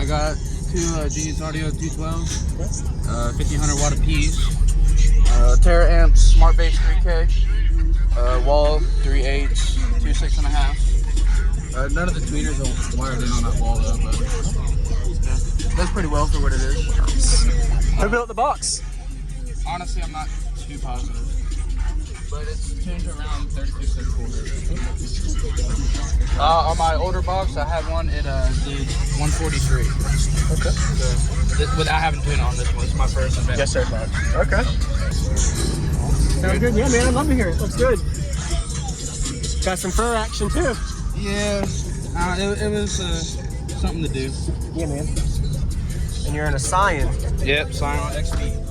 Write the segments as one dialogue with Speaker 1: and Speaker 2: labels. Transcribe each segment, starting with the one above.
Speaker 1: I got two Genius Audio 212s, 1500 watt apiece, Terra Amps Smart Bass 3K, wall 3/8, two 6.5. None of the tweeters are wired in on that wall though, but yeah, that's pretty well for what it is.
Speaker 2: Who built the box?
Speaker 1: Honestly, I'm not too positive, but it's tuned to around 3264 hertz. On my older box, I had one. It did 143.
Speaker 2: Okay.
Speaker 1: So, without having tuned on this one, it's my first event.
Speaker 2: Yes, sir. Okay. Sounds good. Yeah, man. I'd love to hear it. Looks good. Got some fur action too.
Speaker 1: Yeah, it was something to do.
Speaker 2: Yeah, man. And you're in a Scion.
Speaker 1: Yep, Scion XP.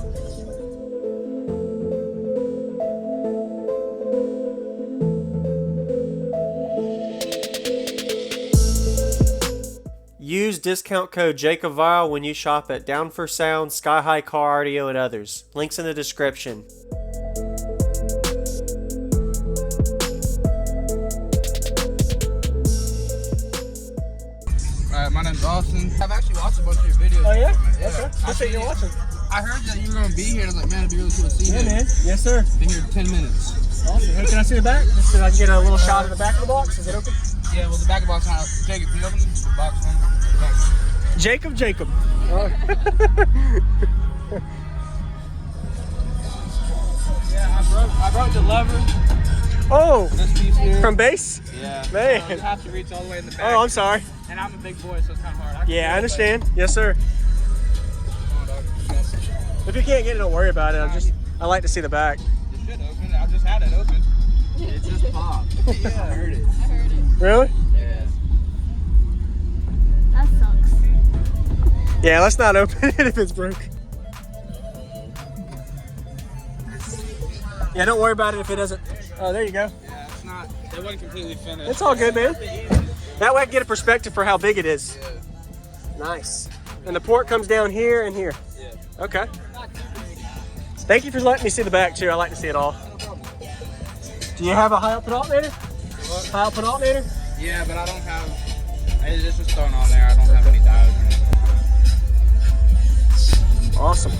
Speaker 2: Use discount code JacobViral when you shop at Down for Sound, SkyHigh Car Audio, and others. Links in the description.
Speaker 1: Alright, my name's Austin. I've actually watched a bunch of your videos.
Speaker 2: Oh yeah?
Speaker 1: Yeah.
Speaker 2: Okay. That's what you're watching.
Speaker 1: I heard that you were going to be here. I was like, man, it'd be really cool to see you.
Speaker 2: Yeah, man. Yes, sir.
Speaker 1: Been here 10 minutes.
Speaker 2: Awesome. Hey, can I see the back? Just so I can get a little shot of the back of the box. Is it open?
Speaker 1: Yeah, well, the back of the box now. Jacob, can you open the box one?
Speaker 2: Jacob.
Speaker 1: Yeah, I broke the lever.
Speaker 2: Oh,
Speaker 1: This piece here.
Speaker 2: from base?
Speaker 1: Yeah.
Speaker 2: Man.
Speaker 1: So you have to reach all the way in the back.
Speaker 2: Oh, I'm sorry.
Speaker 1: And I'm a big boy, so it's kind of hard.
Speaker 2: Yeah, I understand. Yes, sir. If you can't get it, don't worry about it. I like to see the back.
Speaker 1: It should open. I just had it open. It just popped. Yeah, I heard it.
Speaker 2: Really?
Speaker 1: Yeah.
Speaker 3: That sucks.
Speaker 2: Yeah, let's not open it if it's broke. Yeah, don't worry about it if it doesn't. Oh, there you go.
Speaker 1: Yeah, it's not. It wasn't completely finished.
Speaker 2: It's all good, man. That way I can get a perspective for how big it is.
Speaker 1: Yeah.
Speaker 2: Nice. And the port comes down here and here.
Speaker 1: Yeah.
Speaker 2: Okay. Thank you for letting me see the back too. I like to see it all. Do you have a high output alternator?
Speaker 1: What?
Speaker 2: High output alternator?
Speaker 1: Yeah, but I don't have. It's just thrown on there. I don't have any dials or anything.
Speaker 2: Awesome.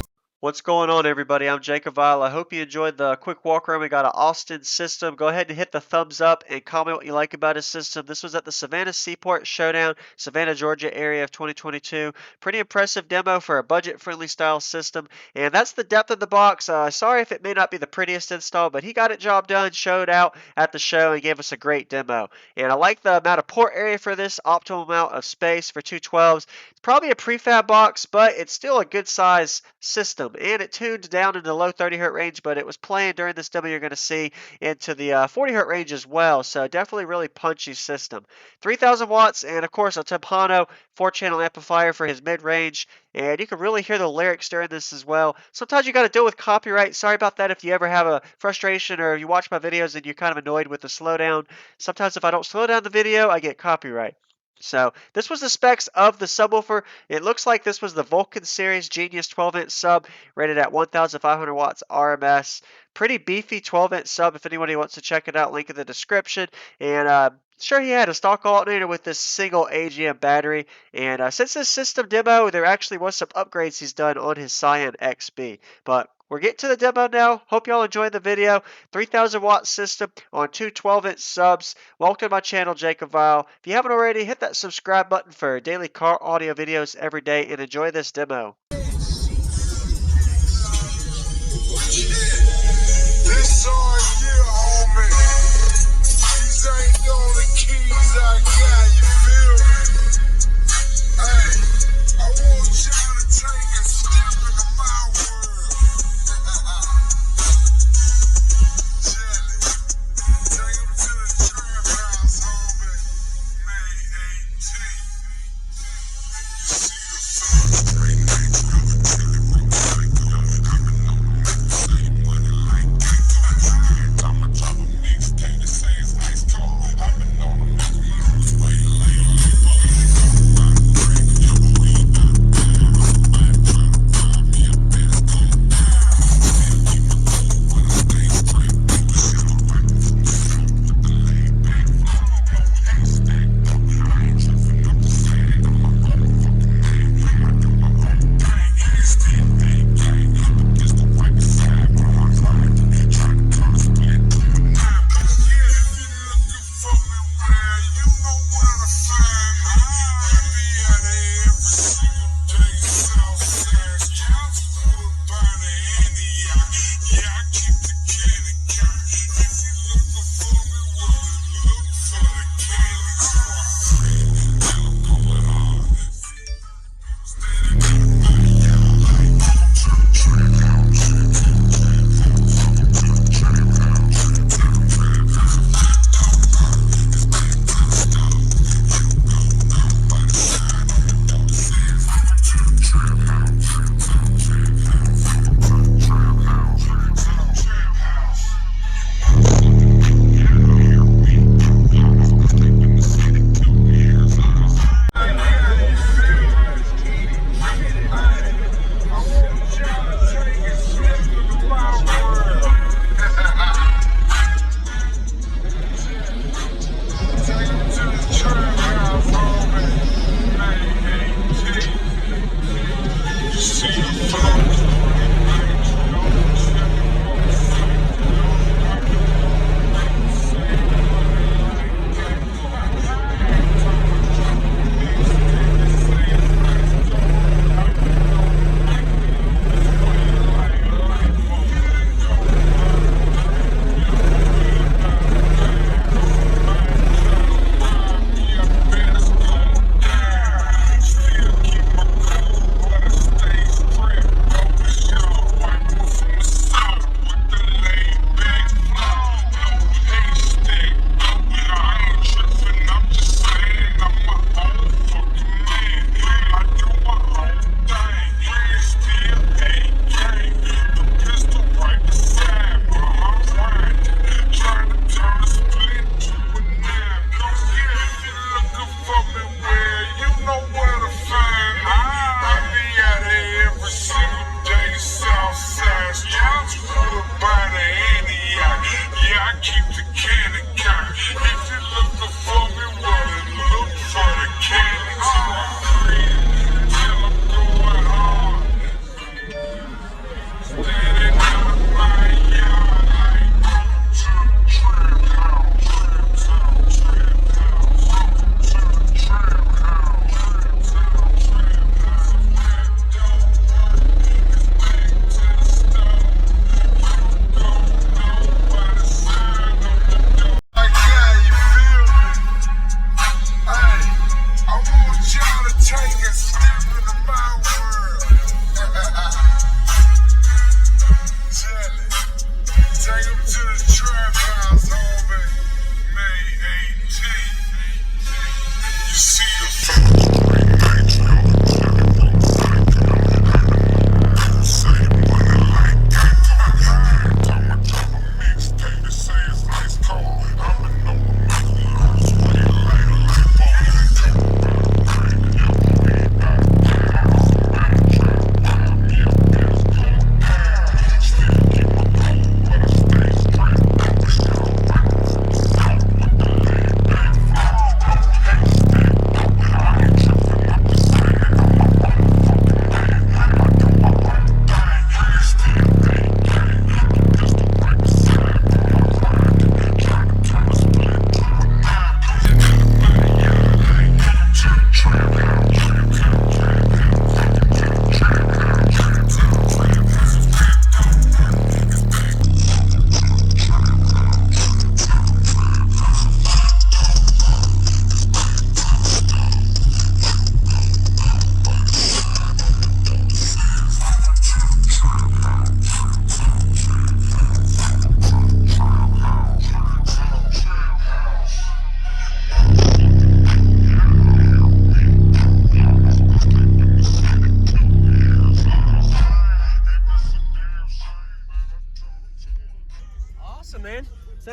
Speaker 2: What's going on, everybody? I'm JacobViral. I hope you enjoyed the quick walk around. We got an Austin system. Go ahead and hit the thumbs up and comment what you like about his system. This was at the Savannah Seaport Showdown, Savannah, Georgia area of 2022. Pretty impressive demo for a budget-friendly style system. And that's the depth of the box. Sorry if it may not be the prettiest install, but he got it job done, showed out at the show, and gave us a great demo. And I like the amount of port area for this, optimal amount of space for 212s. It's probably a prefab box, but it's still a good size system. And it tuned down in the low 30 hertz range, but it was playing during this demo you're going to see into the 40 hertz range as well. So definitely really punchy system. 3000 watts and of course a Timpano 4-channel amplifier for his mid-range. And you can really hear the lyrics during this as well. Sometimes you got to deal with copyright. Sorry about that if you ever have a frustration or you watch my videos and you're kind of annoyed with the slowdown. Sometimes if I don't slow down the video, I get copyright. So this was the specs of the subwoofer. It looks like this was the Vulcan Series Genius 12-inch sub rated at 1,500 watts RMS. Pretty beefy 12-inch sub if anybody wants to check it out. Link in the description. And sure, he had a stock alternator with this single AGM battery. And since this system demo, there actually was some upgrades he's done on his Scion XB. But we're getting to the demo now. Hope y'all enjoyed the video. 3,000 watt system on two 12-inch subs. Welcome to my channel, JacobViral. If you haven't already, hit that subscribe button for daily car audio videos every day and enjoy this demo.
Speaker 4: This on you, homie. These ain't the only keys I got, you feel me? Hey, I want y'all to take a step into my world. Take 'em to the trap house, homie. May 18th. See the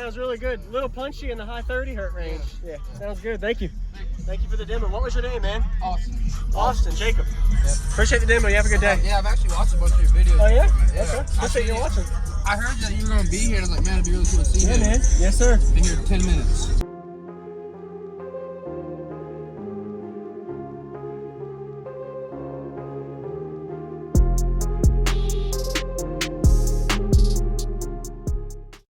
Speaker 3: Sounds really good. A little punchy in the high 30 hertz range. Yeah, sounds good. Thank you. Thank you for the demo. What was your name, man?
Speaker 1: Austin.
Speaker 3: Austin, Jacob.
Speaker 1: Yep.
Speaker 3: Appreciate the demo. You have a good day.
Speaker 1: Yeah, I've actually watched a bunch of your videos.
Speaker 3: Oh, yeah?
Speaker 1: Yeah.
Speaker 3: Okay. Appreciate you watching.
Speaker 1: I heard that you were going to be here. I was like, man, it'd be really cool to see you.
Speaker 3: Yeah, man. Yes, sir.
Speaker 1: Been here 10 minutes.